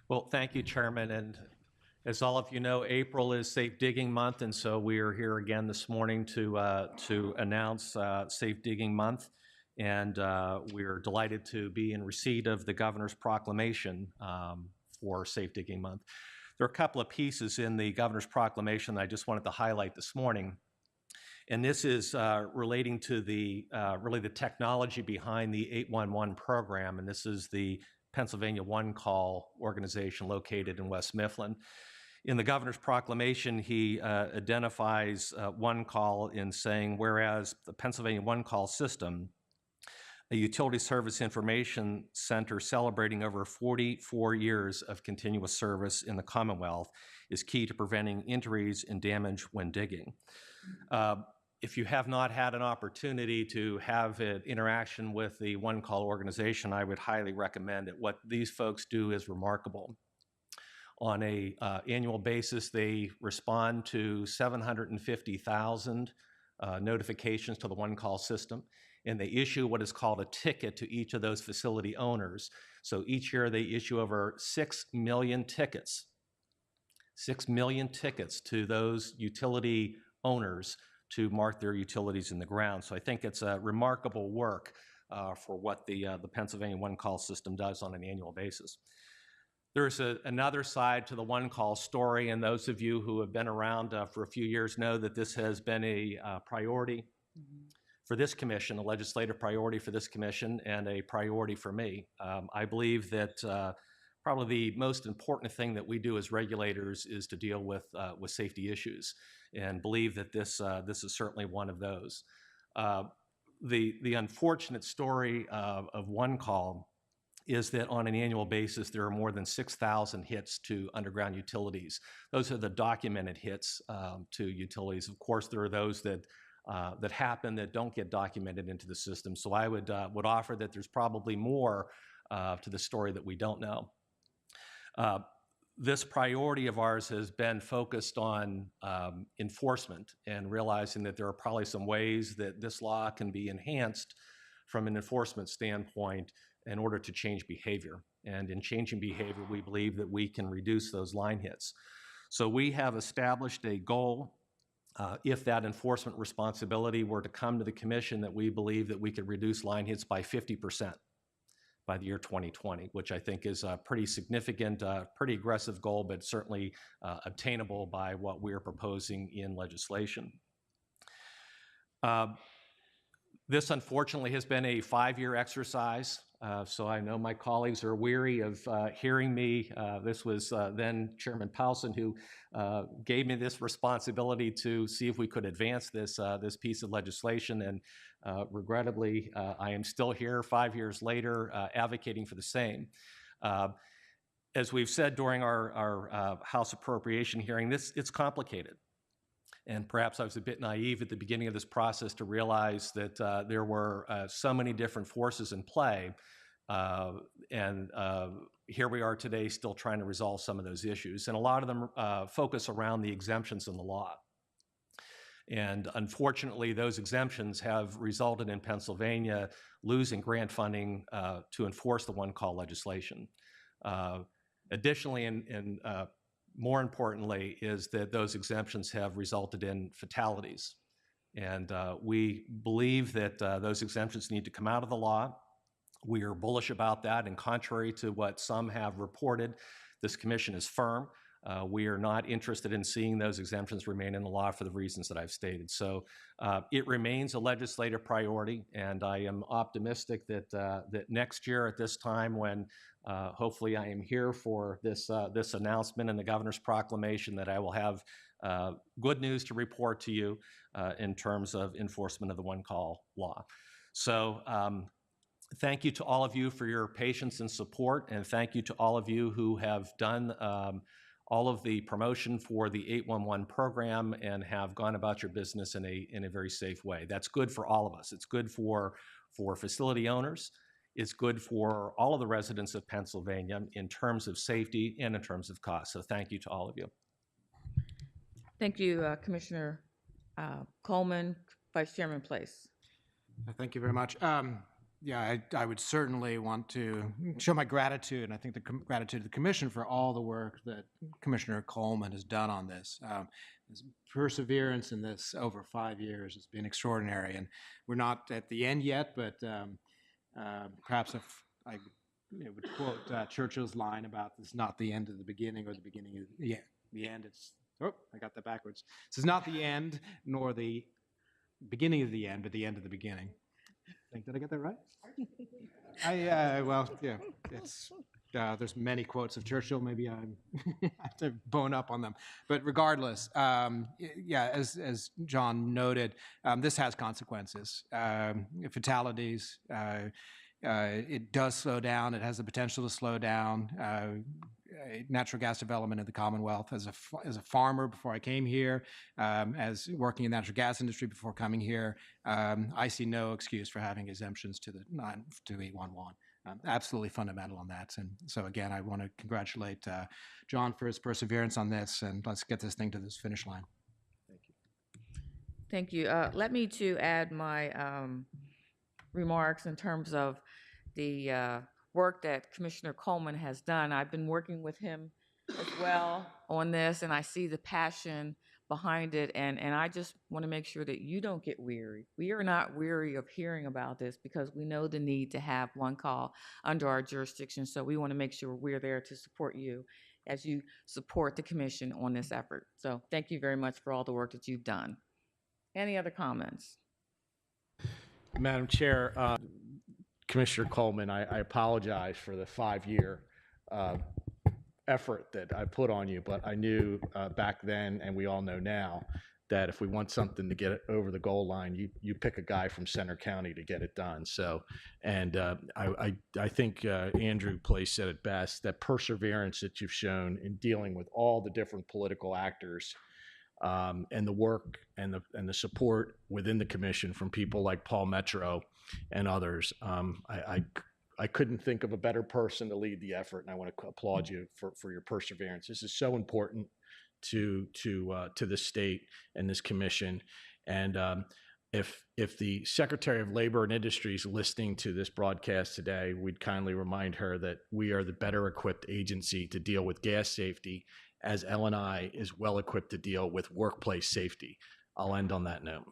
Well, thank you, Chairman. And as all of you know, April is Safe Digging Month, and so we are here again this morning to announce Safe Digging Month. And we are delighted to be in receipt of the Governor's proclamation for Safe Digging Month. There are a couple of pieces in the Governor's proclamation that I just wanted to highlight this morning. And this is relating to really the technology behind the 811 program, and this is the Pennsylvania One Call organization located in West Mifflin. In the Governor's proclamation, he identifies One Call in saying, whereas the Pennsylvania One Call system, a utility service information center celebrating over 44 years of continuous service in the Commonwealth, is key to preventing injuries and damage when digging. If you have not had an opportunity to have an interaction with the One Call organization, I would highly recommend it. What these folks do is remarkable. On an annual basis, they respond to 750,000 notifications to the One Call system, and they issue what is called a ticket to each of those facility owners. So each year they issue over 6 million tickets. 6 million tickets to those utility owners to mark their utilities in the ground. So I think it's a remarkable work for what the Pennsylvania One Call system does on an annual basis. There's another side to the One Call story, and those of you who have been around for a few years know that this has been a priority for this commission, a legislative priority for this commission, and a priority for me. I believe that probably the most important thing that we do as regulators is to deal with safety issues, and believe that this is certainly one of those. The unfortunate story of One Call is that on an annual basis there are more than 6,000 hits to underground utilities. Those are the documented hits to utilities. Of course, there are those that happen that don't get documented into the system. So I would offer that there's probably more to the story that we don't know. This priority of ours has been focused on enforcement and realizing that there are probably some ways that this law can be enhanced from an enforcement standpoint in order to change behavior. And in changing behavior, we believe that we can reduce those line hits. So we have established a goal, if that enforcement responsibility were to come to the commission, that we believe that we could reduce line hits by 50%. By the year 2020, which I think is a pretty significant, pretty aggressive goal, but certainly obtainable by what we're proposing in legislation. This unfortunately has been a 5-year exercise, so I know my colleagues are weary of hearing me. This was then Chairman Powelson who gave me this responsibility to see if we could advance this piece of legislation, and regrettably, I am still here 5 years later advocating for the same. As we've said during our House appropriation hearing, it's complicated. And perhaps I was a bit naive at the beginning of this process to realize that there were so many different forces in play. And here we are today still trying to resolve some of those issues. And a lot of them focus around the exemptions in the law. And unfortunately, those exemptions have resulted in Pennsylvania losing grant funding to enforce the One Call legislation. Additionally, and more importantly, is that those exemptions have resulted in fatalities. And we believe that those exemptions need to come out of the law. We are bullish about that, and contrary to what some have reported, this commission is firm. We are not interested in seeing those exemptions remain in the law for the reasons that I've stated. So it remains a legislative priority, and I am optimistic that that next year at this time, when hopefully I am here for this announcement and the governor's proclamation, that I will have good news to report to you in terms of enforcement of the One Call law. So thank you to all of you for your patience and support, and thank you to all of you who have done all of the promotion for the 811 program and have gone about your business in a very safe way. That's good for all of us. It's good for facility owners. It's good for all of the residents of Pennsylvania in terms of safety and in terms of cost. So thank you to all of you. Thank you, Commissioner Coleman. Vice Chairman Place. Thank you very much. Yeah, I would certainly want to show my gratitude, and I think the gratitude to the commission for all the work that Commissioner Coleman has done on this. His perseverance in this over 5 years has been extraordinary, and we're not at the end yet, but perhaps if I would quote Churchill's line about this is not the end of the beginning or the beginning of the end. It's, oh, I got that backwards. This is not the end nor the beginning of the end, but the end of the beginning. Did I get that right? Well, yeah, it's there's many quotes of Churchill. Maybe I have to bone up on them, but regardless, yeah, as John noted, this has consequences, fatalities. It does slow down. It has the potential to slow down natural gas development in the Commonwealth. As a farmer before I came here, as working in the natural gas industry before coming here, I see no excuse for having exemptions to the 811. Absolutely fundamental on that. And so again, I want to congratulate John for his perseverance on this, and let's get this thing to this finish line. Thank you. Thank you. Let me to add my remarks in terms of the work that Commissioner Coleman has done. I've been working with him as well on this, and I see the passion behind it, and I just want to make sure that you don't get weary. We are not weary of hearing about this because we know the need to have one call under our jurisdiction, so we want to make sure we're there to support you as you support the commission on this effort. So thank you very much for all the work that you've done. Any other comments? Madam Chair, Commissioner Coleman, I apologize for the 5-year effort that I put on you, but I knew back then, and we all know now, that if we want something to get it over the goal line, you pick a guy from Center County to get it done. So, and I think Andrew Place said it best, that perseverance that you've shown in dealing with all the different political actors, and the work and the support within the commission from people like Paul Metro and others. I couldn't think of a better person to lead the effort, and I want to applaud you for your perseverance. This is so important to the state and this commission. And if the Secretary of Labor and Industry is listening to this broadcast today, we'd kindly remind her that we are the better equipped agency to deal with gas safety, as L&I is well equipped to deal with workplace safety. I'll end on that note.